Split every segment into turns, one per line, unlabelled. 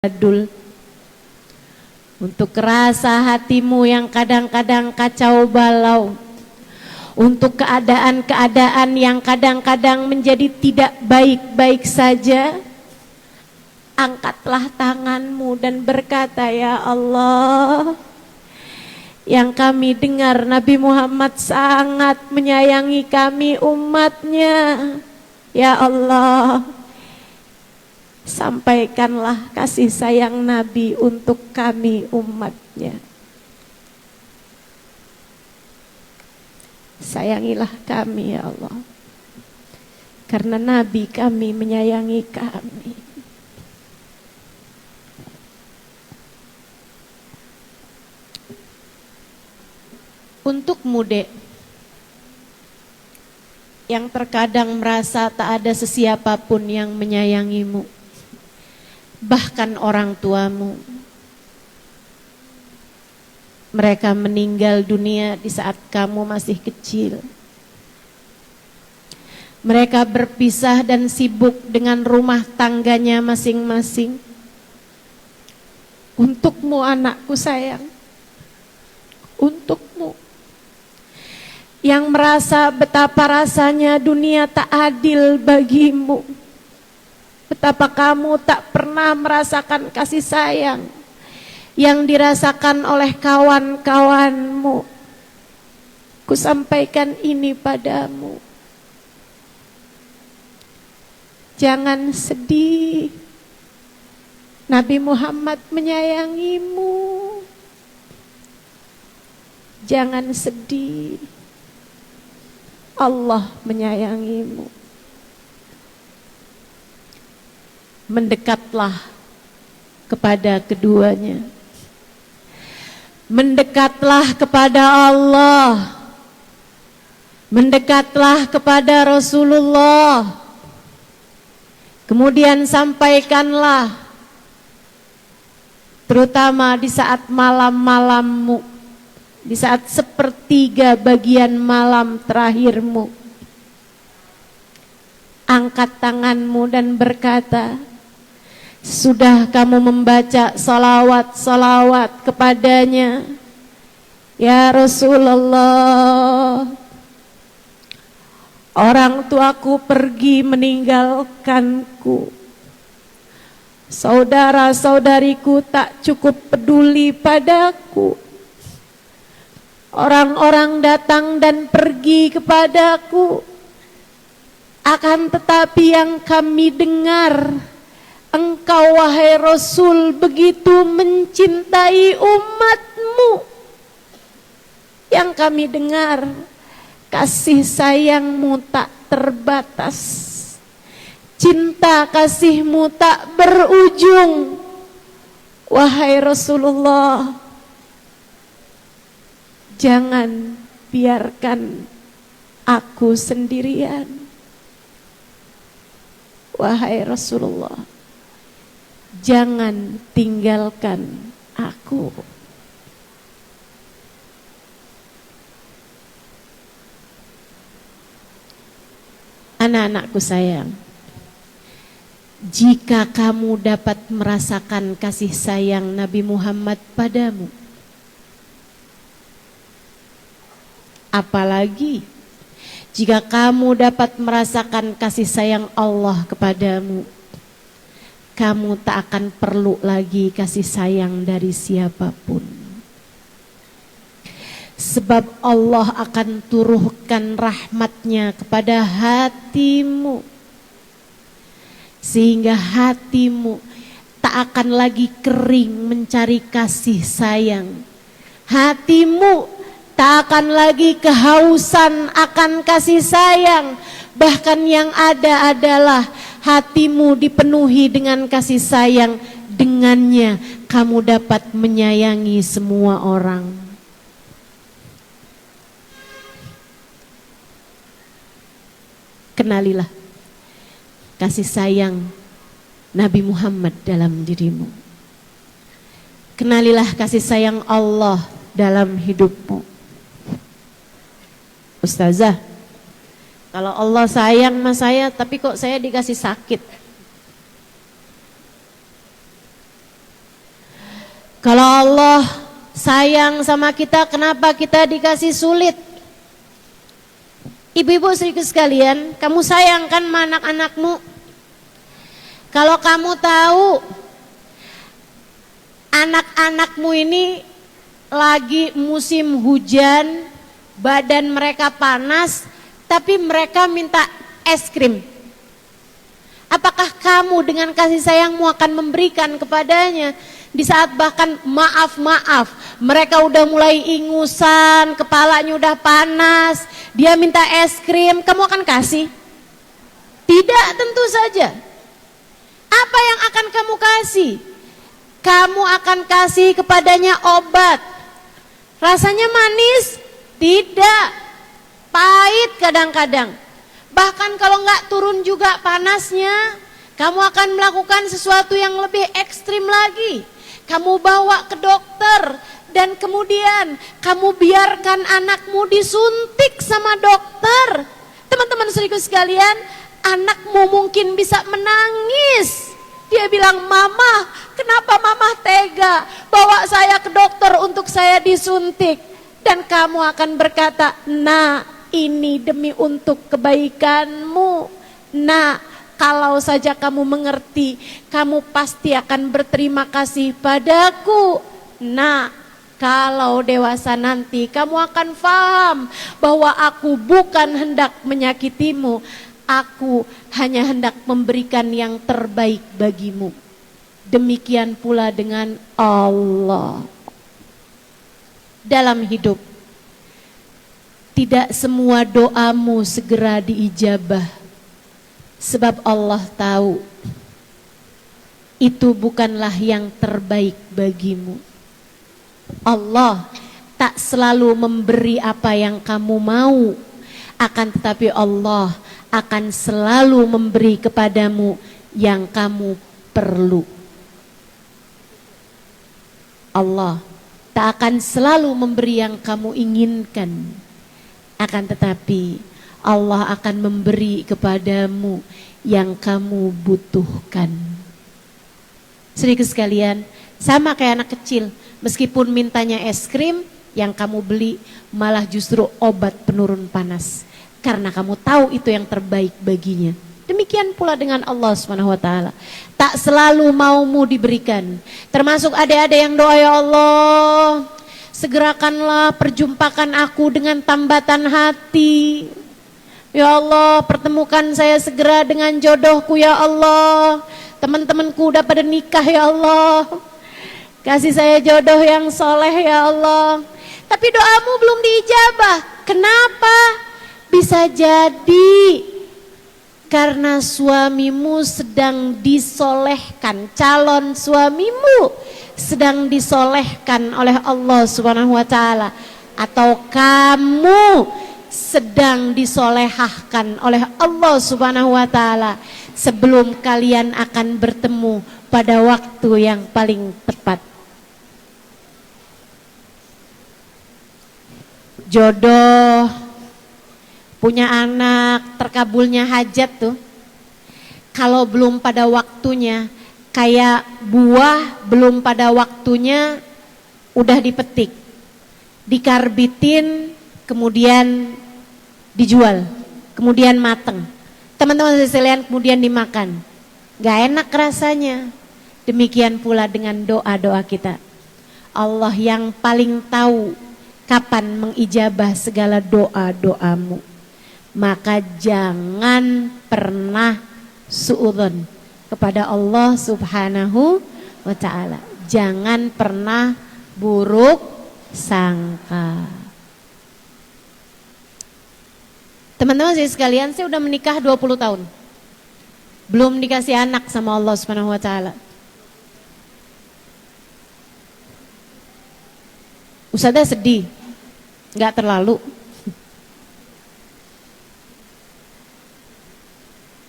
Adul, untuk rasa hatimu yang kadang-kadang kacau balau, untuk keadaan-keadaan yang kadang-kadang menjadi tidak baik-baik saja, angkatlah tanganmu dan berkata, ya Allah, yang kami dengar Nabi Muhammad sangat menyayangi kami umatnya. Ya Allah, sampaikanlah kasih sayang Nabi untuk kami umatnya. Sayangilah kami ya Allah, karena Nabi kami menyayangi kami. Untuk muda yang terkadang merasa tak ada sesiapapun yang menyayangimu, bahkan orang tuamu, mereka meninggal dunia di saat kamu masih kecil. Mereka berpisah dan sibuk dengan rumah tangganya masing-masing. Untukmu anakku sayang, untukmu yang merasa betapa rasanya dunia tak adil bagimu, betapa kamu tak pernah merasakan kasih sayang yang dirasakan oleh kawan-kawanmu. Ku sampaikan ini padamu. Jangan sedih. Nabi Muhammad menyayangimu. Jangan sedih. Allah menyayangimu. Mendekatlah kepada keduanya. Mendekatlah kepada Allah. Mendekatlah kepada Rasulullah. Kemudian sampaikanlah, terutama di saat malam-malammu, di saat sepertiga bagian malam terakhirmu, angkat tanganmu dan berkata, sudah kamu membaca salawat-salawat kepadanya, ya Rasulullah, orang tuaku pergi meninggalkanku, saudara-saudariku tak cukup peduli padaku, orang-orang datang dan pergi kepadaku, akan tetapi yang kami dengar, engkau wahai Rasul begitu mencintai umatmu. Yang kami dengar, kasih sayangmu tak terbatas, cinta kasihmu tak berujung. Wahai Rasulullah, jangan biarkan aku sendirian. Wahai Rasulullah, jangan tinggalkan aku. Anak-anakku sayang, jika kamu dapat merasakan kasih sayang Nabi Muhammad padamu, apalagi jika kamu dapat merasakan kasih sayang Allah kepadamu, kamu tak akan perlu lagi kasih sayang dari siapapun. Sebab Allah akan turunkan rahmatnya kepada hatimu, sehingga hatimu tak akan lagi kering mencari kasih sayang. Hatimu tak akan lagi kehausan akan kasih sayang. Bahkan yang ada adalah hatimu dipenuhi dengan kasih sayang. Dengannya kamu dapat menyayangi semua orang. Kenalilah kasih sayang Nabi Muhammad dalam dirimu. Kenalilah kasih sayang Allah dalam hidupmu. Ustazah, kalau Allah sayang sama saya, tapi kok saya dikasih sakit? Kalau Allah sayang sama kita, kenapa kita dikasih sulit? Ibu-ibu saudaraku sekalian, kamu sayang kan sama anak-anakmu? Kalau kamu tahu anak-anakmu ini lagi musim hujan, badan mereka panas, tapi mereka minta es krim, apakah kamu dengan kasih sayangmu akan memberikan kepadanya? Di saat bahkan maaf mereka udah mulai ingusan, kepalanya udah panas, dia minta es krim, kamu akan kasih? Tidak, tentu saja. Apa yang akan kamu kasih? Kamu akan kasih kepadanya obat. Rasanya manis? Tidak. Pahit kadang-kadang. Bahkan kalau nggak turun juga panasnya, kamu akan melakukan sesuatu yang lebih ekstrim lagi. Kamu bawa ke dokter dan kemudian kamu biarkan anakmu disuntik sama dokter. Teman-teman saudaraku sekalian, anakmu mungkin bisa menangis. Dia bilang, "Mama, kenapa mama tega bawa saya ke dokter untuk saya disuntik?" Dan kamu akan berkata, "Nah, ini demi untuk kebaikanmu. Nah, kalau saja kamu mengerti, kamu pasti akan berterima kasih padaku. Nah, kalau dewasa nanti kamu akan paham bahwa aku bukan hendak menyakitimu, aku hanya hendak memberikan yang terbaik bagimu." Demikian pula dengan Allah. Dalam hidup, tidak semua doamu segera diijabah. Sebab Allah tahu itu bukanlah yang terbaik bagimu. Allah tak selalu memberi apa yang kamu mau, akan tetapi Allah akan selalu memberi kepadamu yang kamu perlu. Allah tak akan selalu memberi yang kamu inginkan, akan tetapi Allah akan memberi kepadamu yang kamu butuhkan. Saudaraku sekalian, sama kayak anak kecil, meskipun mintanya es krim, yang kamu beli malah justru obat penurun panas, karena kamu tahu itu yang terbaik baginya. Demikian pula dengan Allah SWT. Tak selalu maumu diberikan. Termasuk adik-adik yang doa, "Ya Allah, segerakanlah perjumpakan aku dengan tambatan hati. Ya Allah, pertemukan saya segera dengan jodohku ya Allah. Teman-temanku udah pada nikah ya Allah. Kasih saya jodoh yang soleh ya Allah." Tapi doamu belum diijabah. Kenapa? Bisa jadi karena suamimu sedang disolehkan, calon suamimu sedang disolehkan oleh Allah Subhanahu wa taala, atau kamu sedang disolehahkan oleh Allah Subhanahu wa taala sebelum kalian akan bertemu pada waktu yang paling tepat. Jodoh, punya anak, terkabulnya hajat tuh, kalau belum pada waktunya, kayak buah belum pada waktunya udah dipetik, dikarbitin, kemudian dijual, kemudian mateng, teman-teman sekalian, kemudian dimakan, gak enak rasanya. Demikian pula dengan doa-doa kita. Allah yang paling tahu kapan mengijabah segala doa-doamu. Maka jangan pernah suudzon kepada Allah Subhanahu wa ta'ala. Jangan pernah buruk sangka. Teman-teman saya sekalian, saya udah menikah 20 tahun. Belum dikasih anak sama Allah Subhanahu wa ta'ala. Ustazah sedih? Enggak terlalu.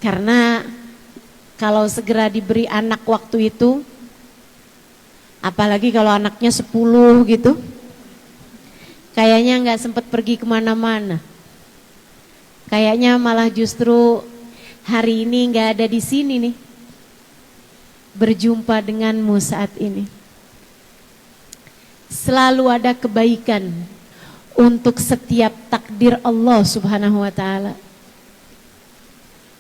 Karena kalau segera diberi anak waktu itu, apalagi kalau anaknya 10 gitu, kayaknya enggak sempat pergi kemana-mana. Kayaknya malah justru hari ini enggak ada di sini nih, berjumpa denganmu saat ini. Selalu ada kebaikan untuk setiap takdir Allah Subhanahu wa ta'ala.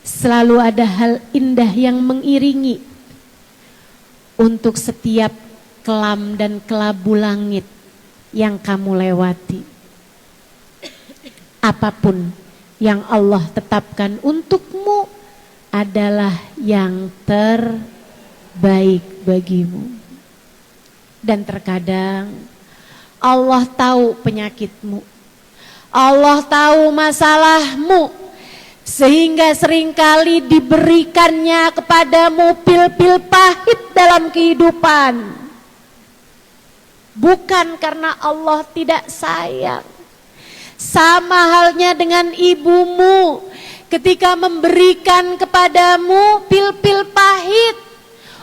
Selalu ada hal indah yang mengiringi untuk setiap kelam dan kelabu langit yang kamu lewati. Apapun yang Allah tetapkan untukmu adalah yang terbaik bagimu. Dan terkadang Allah tahu penyakitmu, Allah tahu masalahmu, sehingga seringkali diberikannya kepadamu pil-pil pahit dalam kehidupan. Bukan karena Allah tidak sayang. Sama halnya dengan ibumu ketika memberikan kepadamu pil-pil pahit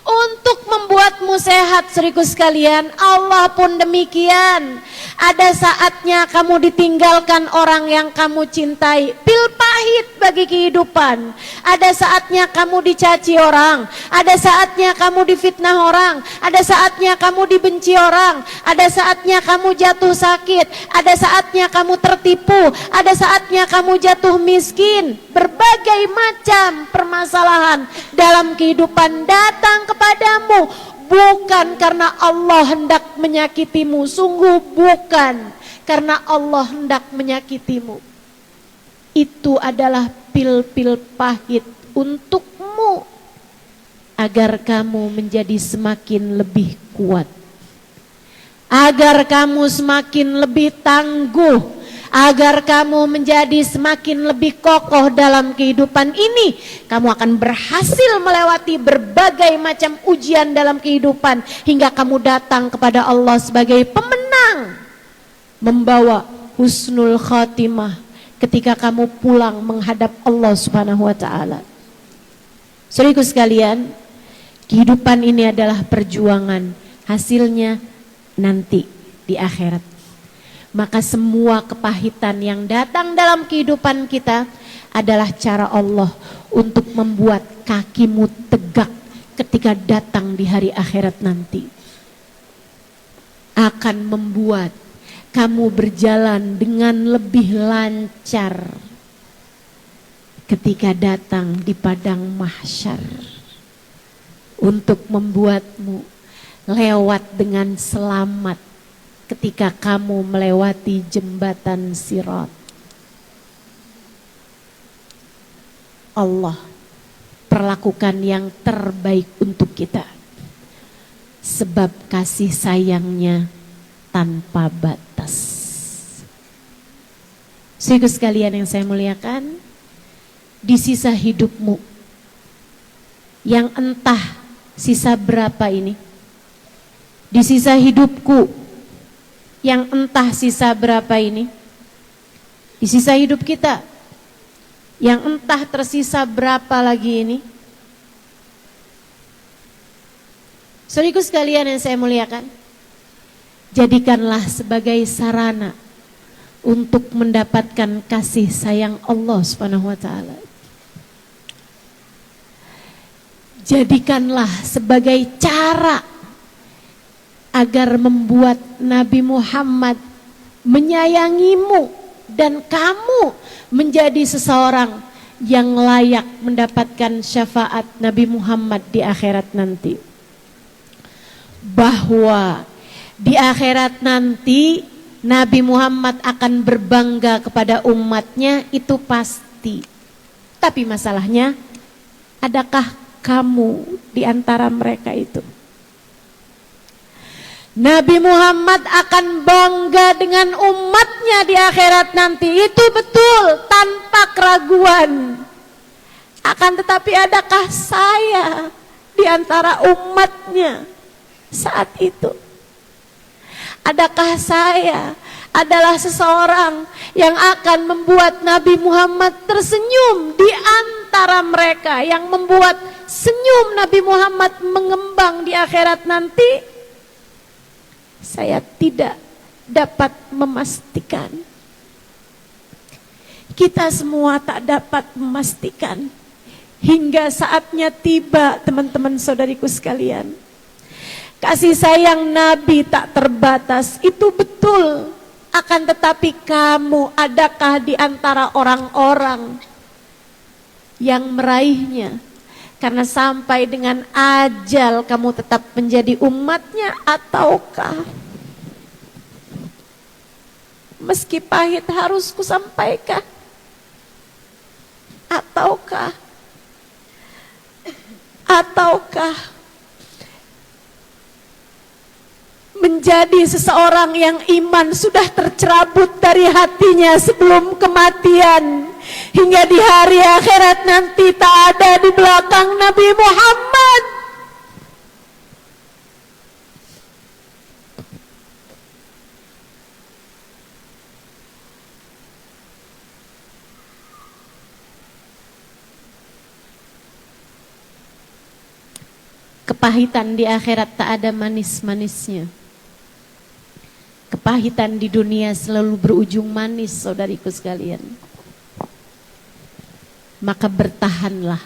untuk membuatmu sehat, saudaraku sekalian. Allah pun demikian. Ada saatnya kamu ditinggalkan orang yang kamu cintai, pil pahit bagi kehidupan. Ada saatnya kamu dicaci orang, ada saatnya kamu difitnah orang, ada saatnya kamu dibenci orang, ada saatnya kamu jatuh sakit, ada saatnya kamu tertipu, ada saatnya kamu jatuh miskin. Berbagai macam permasalahan dalam kehidupan datang kepadamu. Bukan karena Allah hendak menyakitimu, sungguh bukan karena Allah hendak menyakitimu. Itu adalah pil-pil pahit untukmu agar kamu menjadi semakin lebih kuat, agar kamu semakin lebih tangguh, agar kamu menjadi semakin lebih kokoh dalam kehidupan ini. Kamu akan berhasil melewati berbagai macam ujian dalam kehidupan hingga kamu datang kepada Allah sebagai pemenang, membawa husnul khatimah ketika kamu pulang menghadap Allah Subhanahu wa ta'ala. Saudaraku sekalian, kehidupan ini adalah perjuangan, hasilnya nanti di akhirat. Maka semua kepahitan yang datang dalam kehidupan kita adalah cara Allah untuk membuat kakimu tegak ketika datang di hari akhirat nanti. Akan membuat kamu berjalan dengan lebih lancar ketika datang di padang mahsyar, untuk membuatmu lewat dengan selamat ketika kamu melewati jembatan Sirat. Allah perlakukan yang terbaik untuk kita, sebab kasih sayangnya tanpa batas. Saudara sekalian yang saya muliakan, di sisa hidupmu yang entah sisa berapa ini, di sisa hidupku yang entah sisa berapa ini, di sisa hidup kita yang entah tersisa berapa lagi ini, saudaraku sekalian yang saya muliakan, jadikanlah sebagai sarana untuk mendapatkan kasih sayang Allah Subhanahu wa ta'ala. Jadikanlah sebagai cara agar membuat Nabi Muhammad menyayangimu dan kamu menjadi seseorang yang layak mendapatkan syafaat Nabi Muhammad di akhirat nanti. Bahwa di akhirat nanti Nabi Muhammad akan berbangga kepada umatnya, itu pasti. Tapi masalahnya, adakah kamu di antara mereka itu? Nabi Muhammad akan bangga dengan umatnya di akhirat nanti, itu betul, tanpa keraguan. Akan tetapi adakah saya di antara umatnya saat itu? Adakah saya adalah seseorang yang akan membuat Nabi Muhammad tersenyum di antara mereka, yang membuat senyum Nabi Muhammad mengembang di akhirat nanti? Saya tidak dapat memastikan. Kita semua tak dapat memastikan hingga saatnya tiba, teman-teman saudariku sekalian. Kasih sayang Nabi tak terbatas, itu betul. Akan tetapi kamu, adakah di antara orang-orang yang meraihnya? Karena sampai dengan ajal kamu tetap menjadi umatnya, ataukah meski pahit harus kusampaikan? Ataukah menjadi seseorang yang iman sudah tercerabut dari hatinya sebelum kematian, hingga di hari akhirat nanti tak ada di belakang Nabi Muhammad? Kepahitan di akhirat tak ada manis-manisnya. Kepahitan di dunia selalu berujung manis, saudariku sekalian. Maka bertahanlah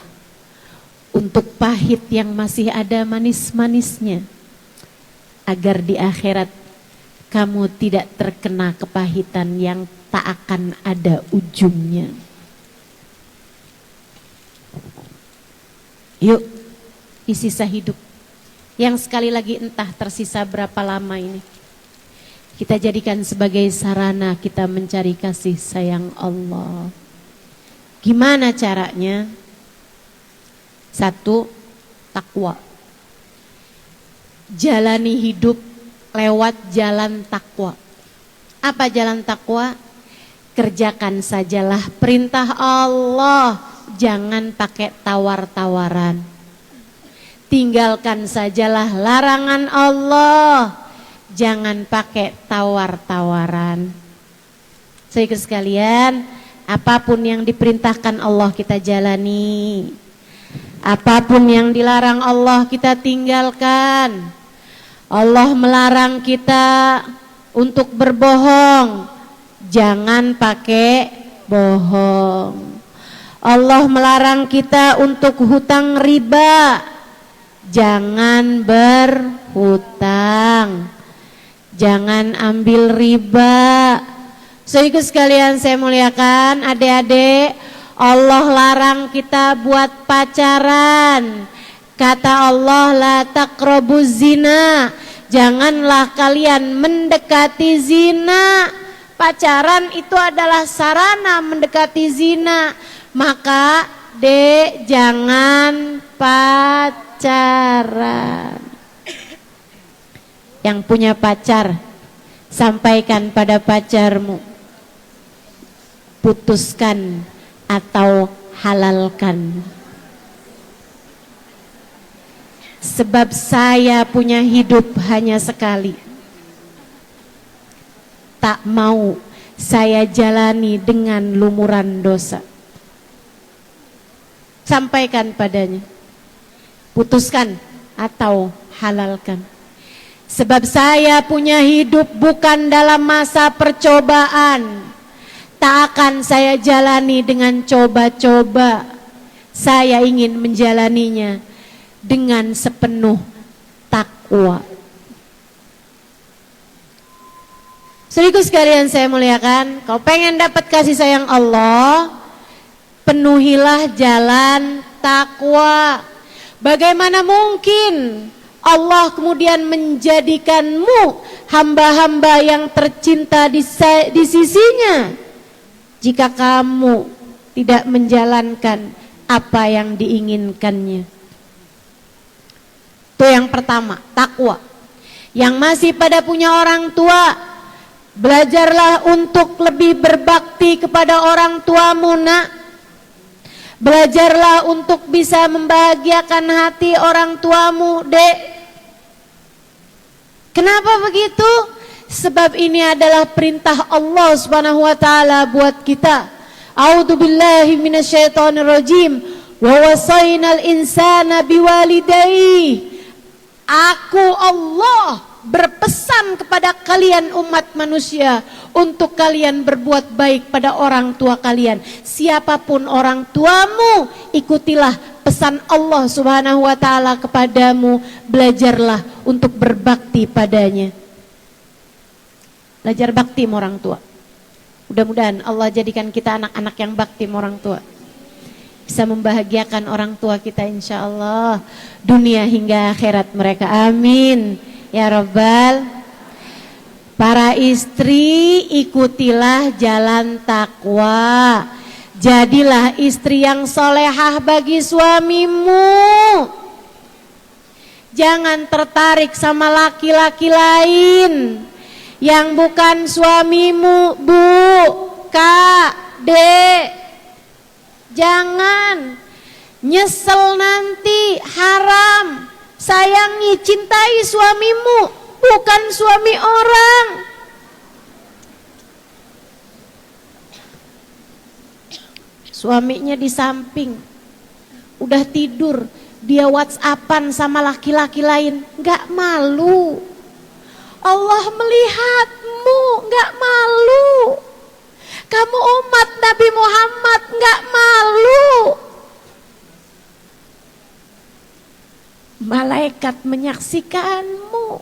untuk pahit yang masih ada manis-manisnya, agar di akhirat kamu tidak terkena kepahitan yang tak akan ada ujungnya. Yuk, di sisa hidup yang sekali lagi entah tersisa berapa lama ini, kita jadikan sebagai sarana kita mencari kasih sayang Allah. Gimana caranya? 1, takwa. Jalani hidup lewat jalan takwa. Apa jalan takwa? Kerjakan sajalah perintah Allah, jangan pakai tawar-tawaran. Tinggalkan sajalah larangan Allah, jangan pakai tawar-tawaran. Saudara sekalian, apapun yang diperintahkan Allah kita jalani, apapun yang dilarang Allah kita tinggalkan. Allah melarang kita untuk berbohong, jangan pakai bohong. Allah melarang kita untuk hutang riba, jangan berhutang, jangan ambil riba. Saudara sekalian saya muliakan, adik-adik, Allah larang kita buat pacaran. Kata Allah, la taqrabuz zina, janganlah kalian mendekati zina. Pacaran itu adalah sarana mendekati zina. Maka dek, jangan pacaran. Yang punya pacar, sampaikan pada pacarmu, putuskan atau halalkan. Sebab saya punya hidup hanya sekali, tak mau saya jalani dengan lumuran dosa. Sampaikan padanya, putuskan atau halalkan. Sebab saya punya hidup bukan dalam masa percobaan, tak akan saya jalani dengan coba-coba. Saya ingin menjalaninya dengan sepenuh takwa. Saudaraku sekalian saya muliakan, kau pengen dapat kasih sayang Allah, penuhilah jalan takwa. Bagaimana mungkin Allah kemudian menjadikanmu hamba-hamba yang tercinta di sisinya jika kamu tidak menjalankan apa yang diinginkannya? Itu yang pertama, takwa. Yang masih pada punya orang tua, belajarlah untuk lebih berbakti kepada orang tuamu, nak. Belajarlah untuk bisa membahagiakan hati orang tuamu, dek. Kenapa begitu? Sebab ini adalah perintah Allah Subhanahu wa taala buat kita. A'udzubillahi minasyaitonirrajim. Wa wasainal insana biwalidayhi. Aku Allah berpesan kepada kalian umat manusia untuk kalian berbuat baik pada orang tua kalian. Siapapun orang tuamu, ikutilah pesan Allah Subhanahu wa taala kepadamu, belajarlah untuk berbakti padanya. Belajar bakti sama orang tua. Mudah-mudahan Allah jadikan kita anak-anak yang bakti sama orang tua. Bisa membahagiakan orang tua kita insyaallah dunia hingga akhirat mereka. Amin ya rabbal. Para istri, ikutilah jalan takwa. Jadilah istri yang solehah bagi suamimu. Jangan tertarik sama laki-laki lain yang bukan suamimu, Bu, Kak, Dek. Jangan. Nyesel nanti, haram. Sayangi, cintai suamimu, bukan suami orang. Suaminya di samping, udah tidur, dia WhatsAppan sama laki-laki lain, gak malu. Allah melihatmu, gak malu. Kamu umat Nabi Muhammad, gak malu. Malaikat menyaksikanmu.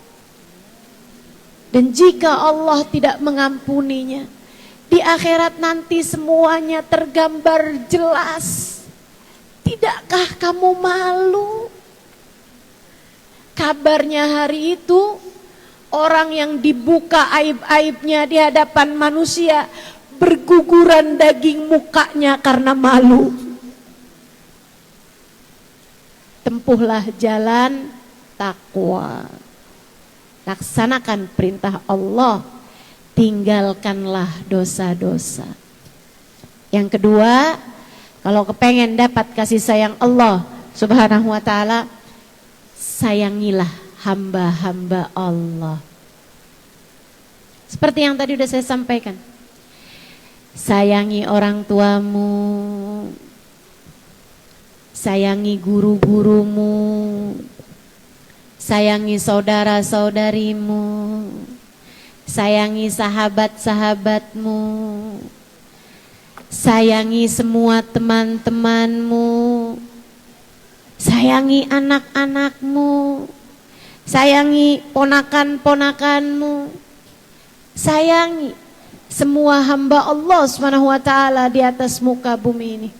Dan jika Allah tidak mengampuninya, di akhirat nanti semuanya tergambar jelas. Tidakkah kamu malu? Kabarnya hari itu, orang yang dibuka aib-aibnya di hadapan manusia, berguguran daging mukanya karena malu. Tempuhlah jalan takwa. Laksanakan perintah Allah, tinggalkanlah dosa-dosa. Yang kedua, kalau kepengen dapat kasih sayang Allah Subhanahu wa ta'ala, sayangilah hamba-hamba Allah. Seperti yang tadi udah saya sampaikan, sayangi orang tuamu, sayangi guru-gurumu, sayangi saudara-saudarimu, sayangi sahabat-sahabatmu, sayangi semua teman-temanmu, sayangi anak-anakmu, sayangi ponakan-ponakanmu, sayangi semua hamba Allah Subhanahu wa ta'ala di atas muka bumi ini.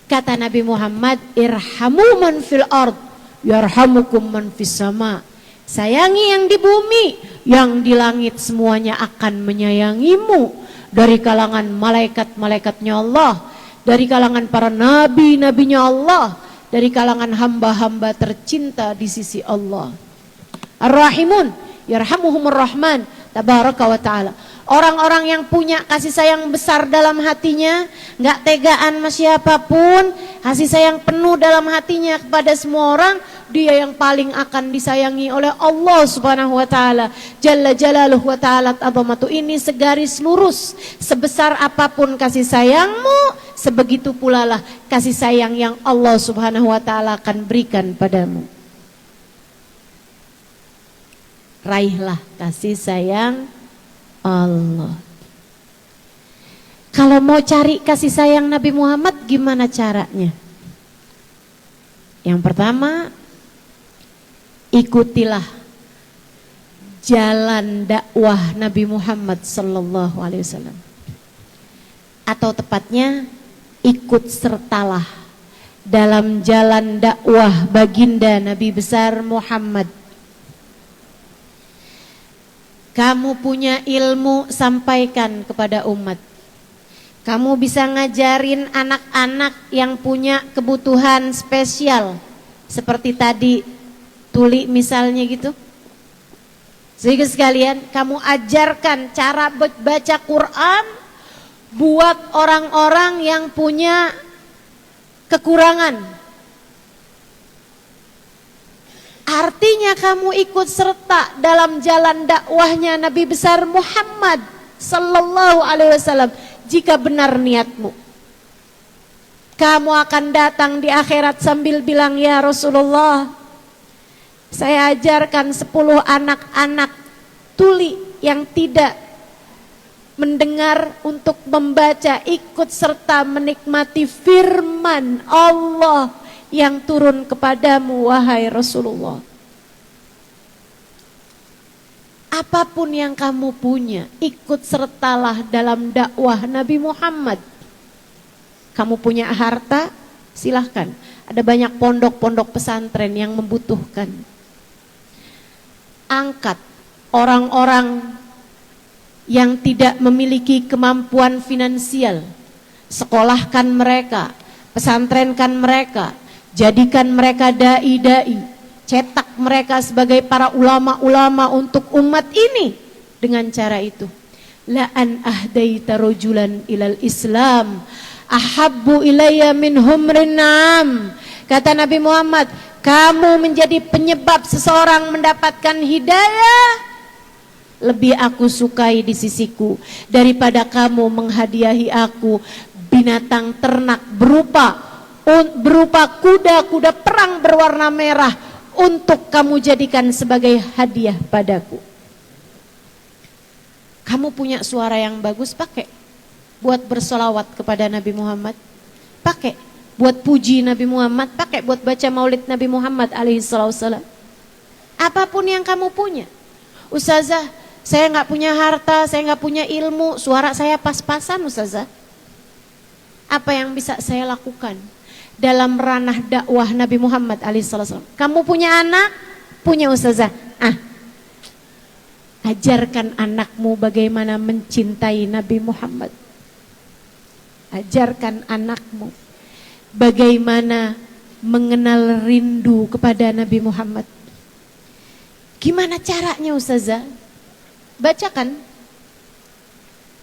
Kata Nabi Muhammad, irhamu man fil ard yarhamukum man fis sama. Sayangi yang di bumi, yang di langit semuanya akan menyayangimu. Dari kalangan malaikat-malaikatnya Allah, dari kalangan para nabi-nabinya Allah, dari kalangan hamba-hamba tercinta di sisi Allah. Ar-Rahimun yarhamuhumur Rahman tabaraka wa ta'ala. Orang-orang yang punya kasih sayang besar dalam hatinya, gak tegaan sama siapapun, kasih sayang penuh dalam hatinya kepada semua orang, dia yang paling akan disayangi oleh Allah Subhanahu wa ta'ala. Jalla jalaluhu wa ta'ala azamatu. Ini segaris lurus. Sebesar apapun kasih sayangmu, sebegitu pula lah kasih sayang yang Allah Subhanahu wa ta'ala akan berikan padamu. Raihlah kasih sayang Allah. Kalau mau cari kasih sayang Nabi Muhammad, gimana caranya? Yang pertama, ikutilah jalan dakwah Nabi Muhammad sallallahu alaihi wasallam. Atau tepatnya, ikut sertalah dalam jalan dakwah baginda Nabi besar Muhammad. Kamu punya ilmu, sampaikan kepada umat. Kamu bisa ngajarin anak-anak yang punya kebutuhan spesial, seperti tadi Tuli misalnya gitu. Sehingga sekalian kamu ajarkan cara baca Quran buat orang-orang yang punya kekurangan. Artinya kamu ikut serta dalam jalan dakwahnya Nabi besar Muhammad sallallahu alaihi wasallam. Jika benar niatmu, kamu akan datang di akhirat sambil bilang, ya Rasulullah, saya ajarkan 10 anak-anak Tuli yang tidak mendengar, untuk membaca, ikut serta menikmati firman Allah yang turun kepadamu wahai Rasulullah. Apapun yang kamu punya, ikut sertalah dalam dakwah Nabi Muhammad. Kamu punya harta, silahkan. Ada banyak pondok-pondok pesantren yang membutuhkan. Angkat orang-orang yang tidak memiliki kemampuan finansial. Sekolahkan mereka, pesantrenkan mereka, jadikan mereka dai-dai. Cetak mereka sebagai para ulama-ulama untuk umat ini. Dengan cara itu, la an ahdaita rajulan ilal Islam ahabbu ilayya min humrin na'am. Kata Nabi Muhammad, kamu menjadi penyebab seseorang mendapatkan hidayah, lebih aku sukai di sisiku daripada kamu menghadiahi aku binatang ternak berupa kuda-kuda perang berwarna merah untuk kamu jadikan sebagai hadiah padaku. Kamu punya suara yang bagus, pakai buat bersolawat kepada Nabi Muhammad, pakai buat puji Nabi Muhammad, pakai buat baca maulid Nabi Muhammad alaihissalam. Apapun yang kamu punya. Ustazah, saya nggak punya harta, saya nggak punya ilmu, suara saya pas-pasan Ustazah. Apa yang bisa saya lakukan dalam ranah dakwah Nabi Muhammad alaihissalam? Kamu punya anak, punya Ustazah. Ajarkan anakmu bagaimana mencintai Nabi Muhammad. Ajarkan anakmu bagaimana mengenal rindu kepada Nabi Muhammad. Gimana caranya Ustazah? Bacakan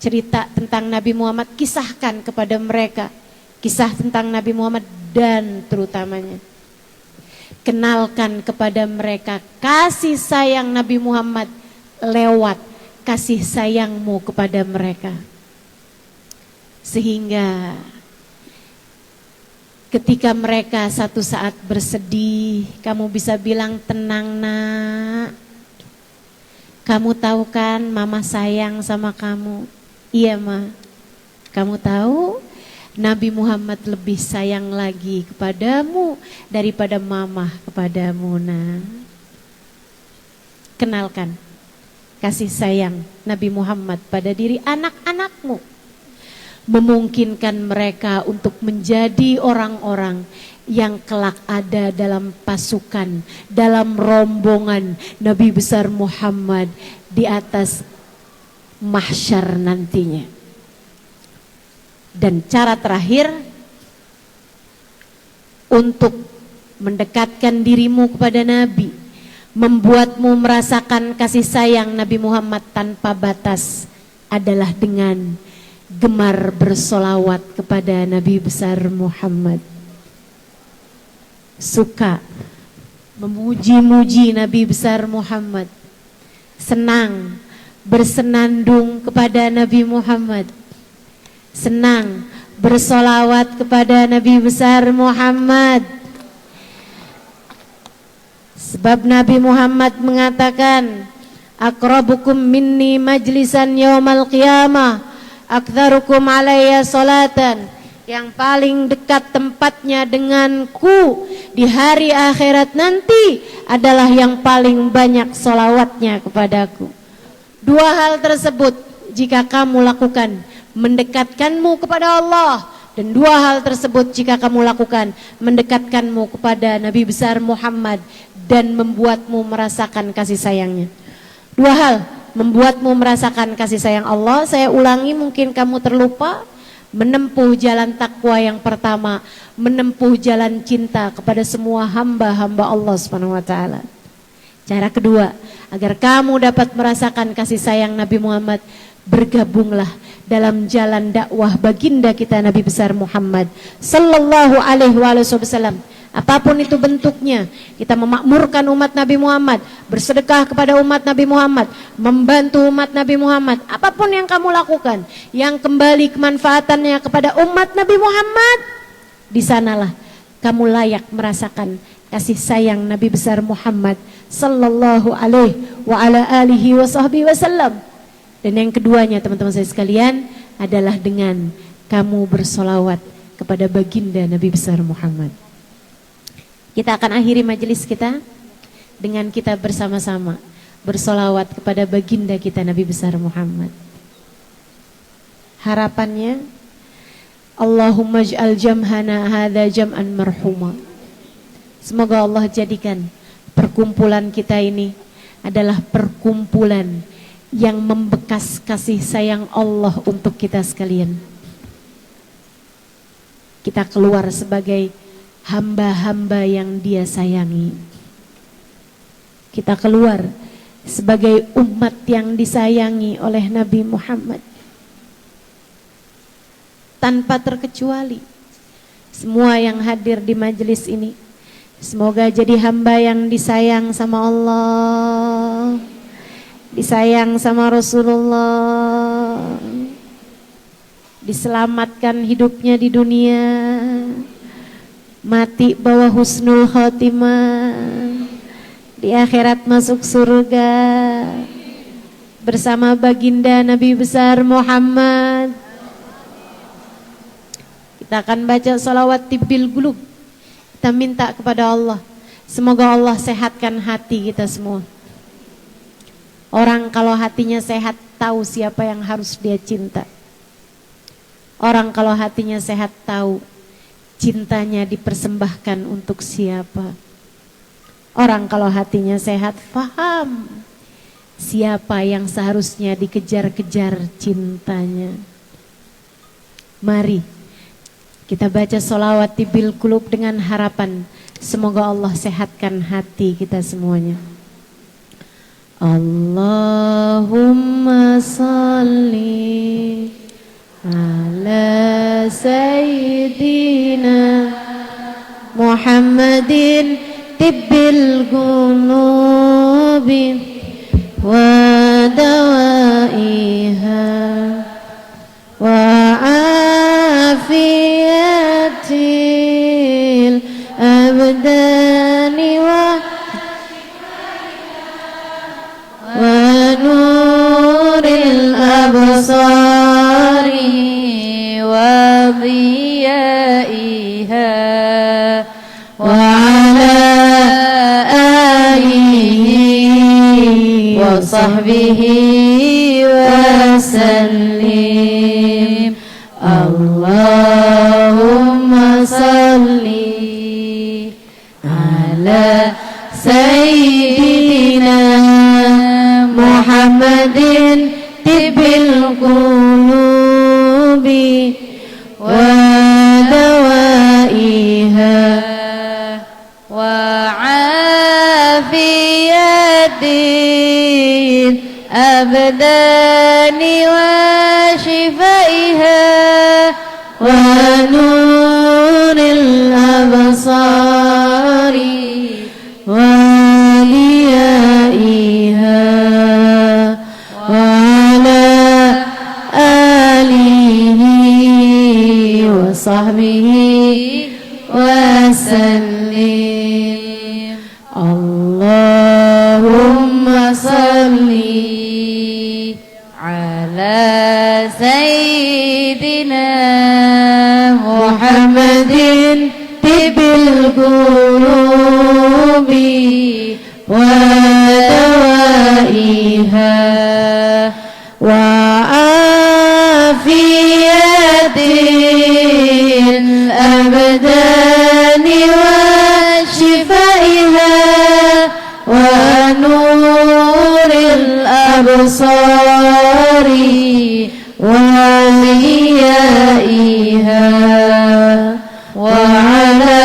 cerita tentang Nabi Muhammad, kisahkan kepada mereka kisah tentang Nabi Muhammad, dan terutamanya kenalkan kepada mereka kasih sayang Nabi Muhammad lewat kasih sayangmu kepada mereka. Sehingga ketika mereka satu saat bersedih, kamu bisa bilang, tenang nak, kamu tahu kan mama sayang sama kamu. Iya ma, kamu tahu Nabi Muhammad lebih sayang lagi kepadamu daripada mama kepadamu nak. Kenalkan kasih sayang Nabi Muhammad pada diri anak-anakmu. Memungkinkan mereka untuk menjadi orang-orang yang kelak ada dalam pasukan, dalam rombongan Nabi besar Muhammad di atas mahsyar nantinya. Dan cara terakhir untuk mendekatkan dirimu kepada Nabi, membuatmu merasakan kasih sayang Nabi Muhammad tanpa batas adalah dengan gemar bersolawat kepada Nabi besar Muhammad. Suka memuji-muji Nabi besar Muhammad, senang bersenandung kepada Nabi Muhammad, senang bersolawat kepada Nabi besar Muhammad. Sebab Nabi Muhammad mengatakan, aqrabukum minni majlisan yaumal qiyamah aktsarukum alayya salatan. Yang paling dekat tempatnya denganku di hari akhirat nanti adalah yang paling banyak solawatnya kepadaku. Dua hal tersebut jika kamu lakukan, mendekatkanmu kepada Allah, dan dua hal tersebut jika kamu lakukan, mendekatkanmu kepada Nabi besar Muhammad dan membuatmu merasakan kasih sayangnya. Dua hal membuatmu merasakan kasih sayang Allah. Saya ulangi, mungkin kamu terlupa. Menempuh jalan takwa yang pertama, menempuh jalan cinta kepada semua hamba-hamba Allah Subhanahu wa taala. Cara kedua, agar kamu dapat merasakan kasih sayang Nabi Muhammad, bergabunglah dalam jalan dakwah baginda kita Nabi besar Muhammad sallallahu alaihi wasallam. Apapun itu bentuknya, kita memakmurkan umat Nabi Muhammad, bersedekah kepada umat Nabi Muhammad, membantu umat Nabi Muhammad. Apapun yang kamu lakukan, yang kembali kemanfaatannya kepada umat Nabi Muhammad, di sanalah kamu layak merasakan kasih sayang Nabi besar Muhammad sallallahu alaihi wa ala alihi wa sahbihi wasallam. Dan yang keduanya teman-teman saya sekalian adalah dengan kamu bersolawat kepada baginda Nabi besar Muhammad. Kita akan akhiri majelis kita dengan kita bersama-sama bersolawat kepada baginda kita Nabi besar Muhammad. Harapannya, Allahumma ij'al jam'ana hadza jam'an marhuma. Semoga Allah jadikan perkumpulan kita ini adalah perkumpulan yang membekas kasih sayang Allah untuk kita sekalian. Kita keluar sebagai hamba-hamba yang Dia sayangi. Kita keluar sebagai umat yang disayangi oleh Nabi Muhammad. Tanpa terkecuali, semua yang hadir di majelis ini semoga jadi hamba yang disayang sama Allah, disayang sama Rasulullah, diselamatkan hidupnya di dunia, mati bawa husnul khotimah, di akhirat masuk surga bersama baginda Nabi besar Muhammad. Kita akan baca salawat tibbil qulub. Kita minta kepada Allah, semoga Allah sehatkan hati kita semua. Orang kalau hatinya sehat tahu siapa yang harus dia cinta. Orang kalau hatinya sehat tahu cintanya dipersembahkan untuk siapa. Orang kalau hatinya sehat faham siapa yang seharusnya dikejar-kejar cintanya. Mari kita baca sholawat tibbil qulub dengan harapan semoga Allah sehatkan hati kita semuanya. Allahumma salli ala sayyidina Muhammadin tibbil qulubi wa dawaiha wa afiyatil abdani wa nuril absari wa dhiyaiha wa ala alihi wa sahbihi wa sallim. Allahumma salli ala sayyidina Muhammadin tibbil qulubi wa dawaiha wa afiyatin abdani wa shifaiha wa nuril absari wa liyaiha wa ala alihi wa sahbihi wa sallim. Allahumma salli ala sayyidina Muhammadin tibbil qulubi wa dawaiha wa afiyatil abdani wa shifaiha wa nuril absari wa liyaiha wa ala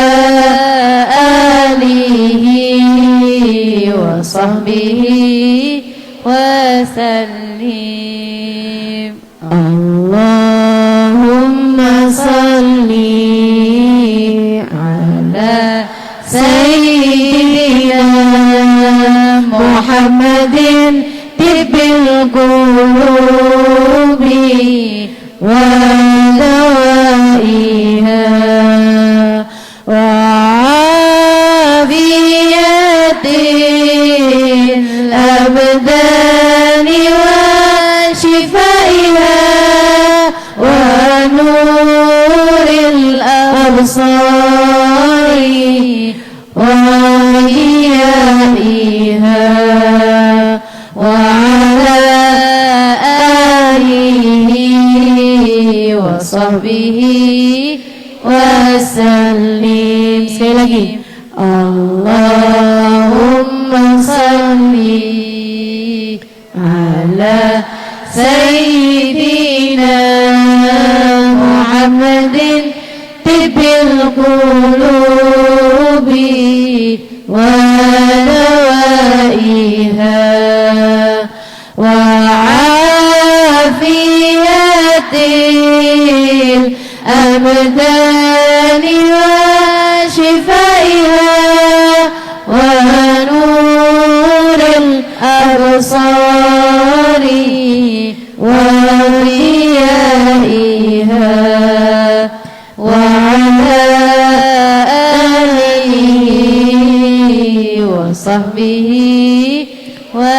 alihi wa sahbihi wa sallim. Allahumma salli ala sayyidina Muhammadin tibbil qulubi wa dawaiha wa afiyatil abdani wa sahbihi wasallim. Sekali lagi, Allahumma salli ala sayyidina Muhammadin tibbil qulubi wa dawaiha wa afiyatil abdani wa shifaiha wa nuril absari wa riyaiha wa ala alihi wa sahbihi wa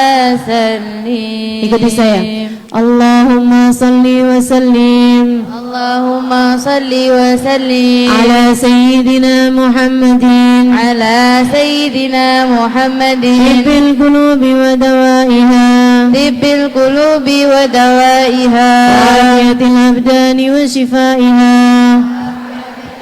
sallim. Ikuti saya. Allahumma salli wa sallim, Allahumma salli wa sallim ala sayyidina Muhammadin, ala sayyidina Muhammadin tibbil qulubi wa dawaiha, tibbil qulubi wa dawaiha wa afiyatil abdani wa shifaiha,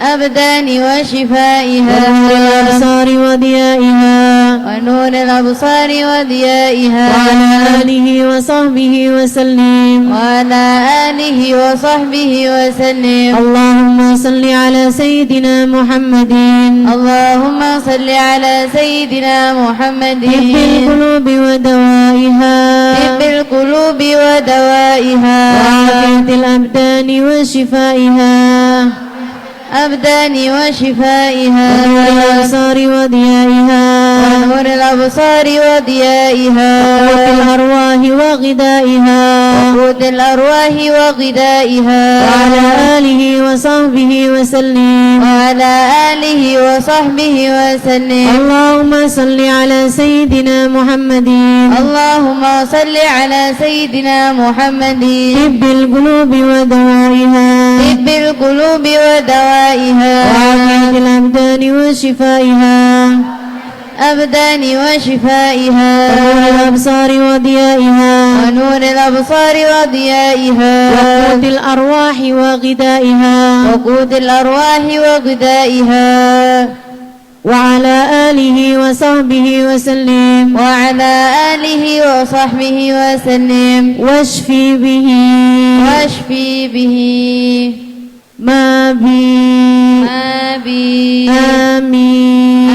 abdani wa shifaiha wa nuril absari wa diyaiha, wa nuril absari wa diyaiha wa ala alihi wa sahbihi wa sallim, wa ala alihi wa sahbihi wa sallim. Allahumma salli ala sayyidina Muhammadin, Allahumma salli ala sayyidina Muhammadin tibbil qulubi wa dawaiha, tibbil qulubi wa dawaiha wa afiyatil abdani wa shifaiha, abdani wa shifaiha wa nuril absari wa diyaiha, wa nuril absari wa diyaiha wa qutil arwahi wa ghidaiha, wa qutil arwahi wa ghidaiha wa ala alihi wa sahbihi wa sallim, wa ala alihi wa sahbihi wa sallim. Allahumma salli ala sayyidina Muhammadin, Allahumma salli ala sayyidina Muhammadin tibbil qulubi wa dawaiha, tibbil qulubi wa dawaiha wa afiyatil abdani wa shifaiha, abdani wa shifaiha wa nuril absari wa diyaiha, wa nuril absari wa diyaiha wa qutil arwahi wa ghidaiha, wa qutil arwahi wa ghidaiha wa ala alihi wa sahbihi wa sallim, wa ala alihi wa sahbihi wa sallim. Washfi bihi, washfi bihi ma bi, amin,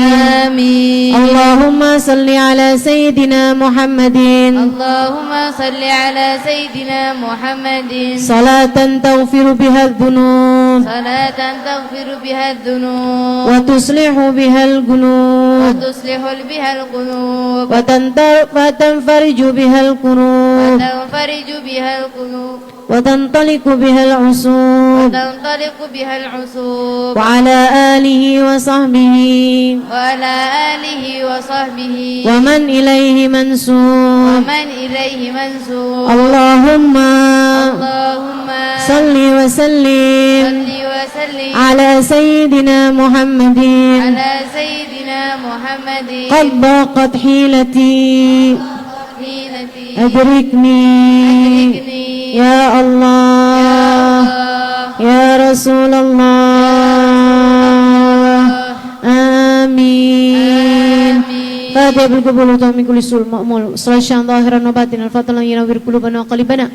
amin. Allahumma salli ala sayyidina Muhammadin, Allahumma salli ala sayyidina Muhammadin salatan taghfiru biha adh-dhunub, salatan taghfiru biha adh-dhunub wa tuslihu biha al-qulub, wa tuslihu biha al-qulub wa tanfariju biha al-qurub, wa tanfariju biha al-qulub wa tantaliqu biha al-usub, تنطلق بها العصوب. وعلى آله وصحبه وعلى آله وصحبه ومن إليه منسوب ومن إليه منسوب. اللهم صل وسلم على سيدنا محمد قد ضاقت حيلتي أدركني يا الله يا رسول الله آمين. فاتح بالقبول وتومي كل سوء المأمول صلاة شان ظاهرا وباطنا الفضل ينور قلوبنا وقلبنا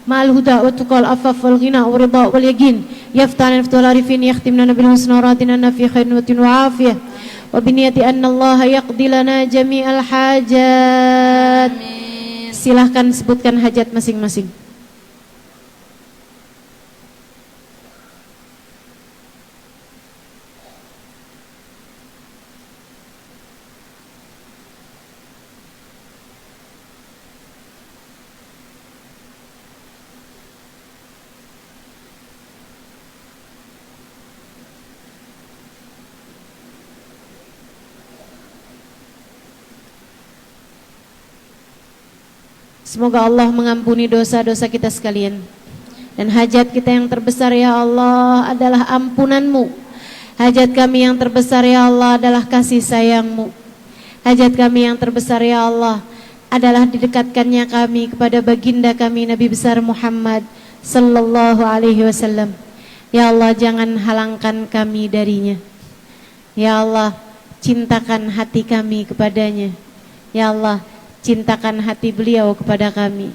مع الهدى والتقى والعفاف والغنى والرضا واليقين يفتح لنا فتح العارفين يختمنا بالحسنى وراتنا في خير وعافية وبنية أن الله يقضي لنا جميع الحاجات. Silahkan sebutkan hajat masing-masing. Semoga Allah mengampuni dosa-dosa kita sekalian. Dan hajat kita yang terbesar ya Allah adalah ampunan-Mu. Hajat kami yang terbesar ya Allah adalah kasih sayang-Mu. Hajat kami yang terbesar ya Allah adalah didekatkannya kami kepada baginda kami Nabi besar Muhammad sallallahu alaihi wasallam. Ya Allah, jangan halangkan kami darinya. Ya Allah, cintakan hati kami kepadanya. Ya Allah, cintakan hati beliau kepada kami.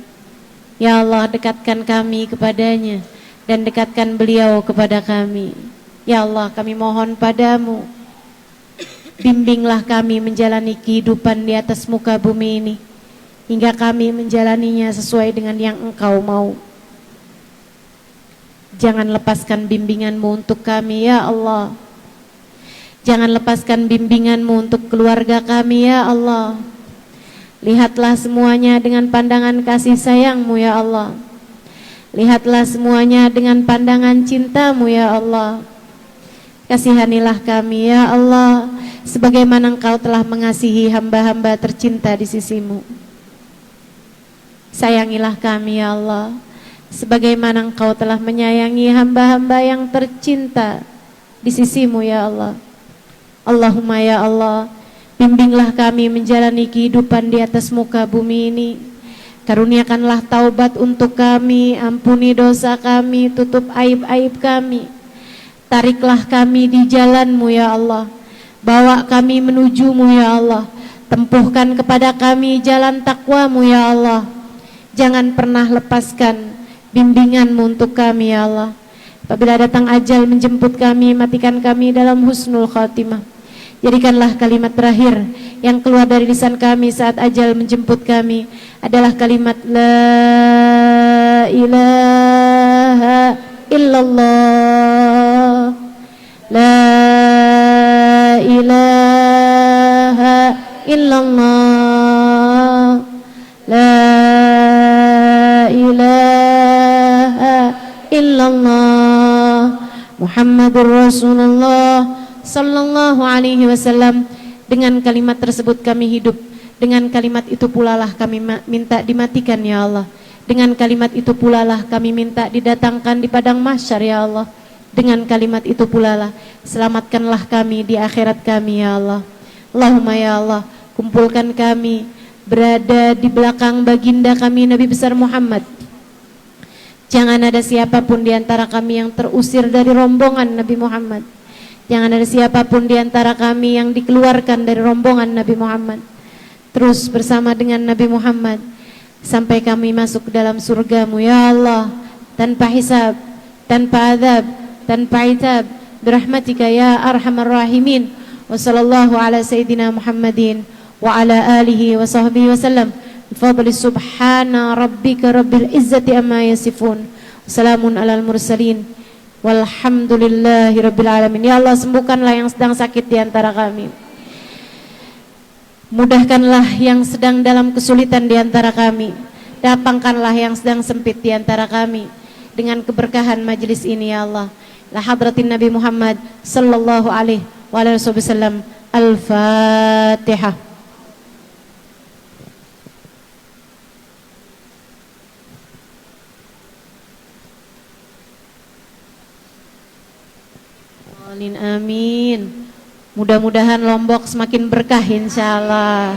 Ya Allah, dekatkan kami kepadanya dan dekatkan beliau kepada kami. Ya Allah, kami mohon padamu, bimbinglah kami menjalani kehidupan di atas muka bumi ini hingga kami menjalaninya sesuai dengan yang Engkau mau. Jangan lepaskan bimbingan-Mu untuk kami, ya Allah. Jangan lepaskan bimbingan-Mu untuk keluarga kami, ya Allah. Lihatlah semuanya dengan pandangan kasih sayang-Mu, ya Allah. Lihatlah semuanya dengan pandangan cinta-Mu, ya Allah. Kasihanilah kami, ya Allah, sebagaimana Engkau telah mengasihi hamba-hamba tercinta di sisi-Mu. Sayangilah kami, ya Allah, sebagaimana Engkau telah menyayangi hamba-hamba yang tercinta di sisi-Mu, ya Allah. Allahumma ya Allah, bimbinglah kami menjalani kehidupan di atas muka bumi ini. Karuniakanlah taubat untuk kami, ampuni dosa kami, tutup aib-aib kami. Tariklah kami di jalan-Mu, ya Allah. Bawa kami menuju-Mu, ya Allah. Tempuhkan kepada kami jalan takwa-Mu, ya Allah. Jangan pernah lepaskan bimbingan-Mu untuk kami, ya Allah. Apabila datang ajal menjemput kami, matikan kami dalam husnul khatimah. Jadikanlah kalimat terakhir yang keluar dari lisan kami saat ajal menjemput kami adalah kalimat La ilaha illallah, La ilaha illallah, La ilaha illallah, Muhammadur Rasulullah sallallahu alaihi wasallam. Dengan kalimat tersebut kami hidup, dengan kalimat itu pula lah kami minta dimatikan, ya Allah. Dengan kalimat itu pula lah kami minta didatangkan di padang mahsyar, ya Allah. Dengan kalimat itu pula lah selamatkanlah kami di akhirat kami, ya Allah. Allahumma ya Allah, kumpulkan kami berada di belakang baginda kami Nabi besar Muhammad. Jangan ada siapapun di antara kami yang terusir dari rombongan Nabi Muhammad. Jangan ada siapapun di antara kami yang dikeluarkan dari rombongan Nabi Muhammad. Terus bersama dengan Nabi Muhammad sampai kami masuk ke dalam surga-Mu, ya Allah, tanpa hisab, tanpa azab, tanpa itab, birahmatika ya arhamar rahimin. Wa sallallahu ala sayyidina Muhammadin wa ala alihi wa sahbihi wa sallam. Bifadli subhana rabbika rabbil izzati amma yasifun. Wassalamun alal mursalin. Walhamdulillahi rabbil alamin. Ya Allah, sembuhkanlah yang sedang sakit di antara kami. Mudahkanlah yang sedang dalam kesulitan di antara kami. Lapangkanlah yang sedang sempit di antara kami. Dengan keberkahan majelis ini, ya Allah. La hadratin Nabi Muhammad sallallahu alaihi wasallam. Al-Fatihah. Amin. Mudah-mudahan Lombok semakin berkah, insyaallah.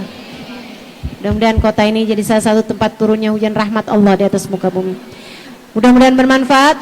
Mudah-mudahan kota ini jadi salah satu tempat turunnya hujan rahmat Allah di atas muka bumi. Mudah-mudahan bermanfaat.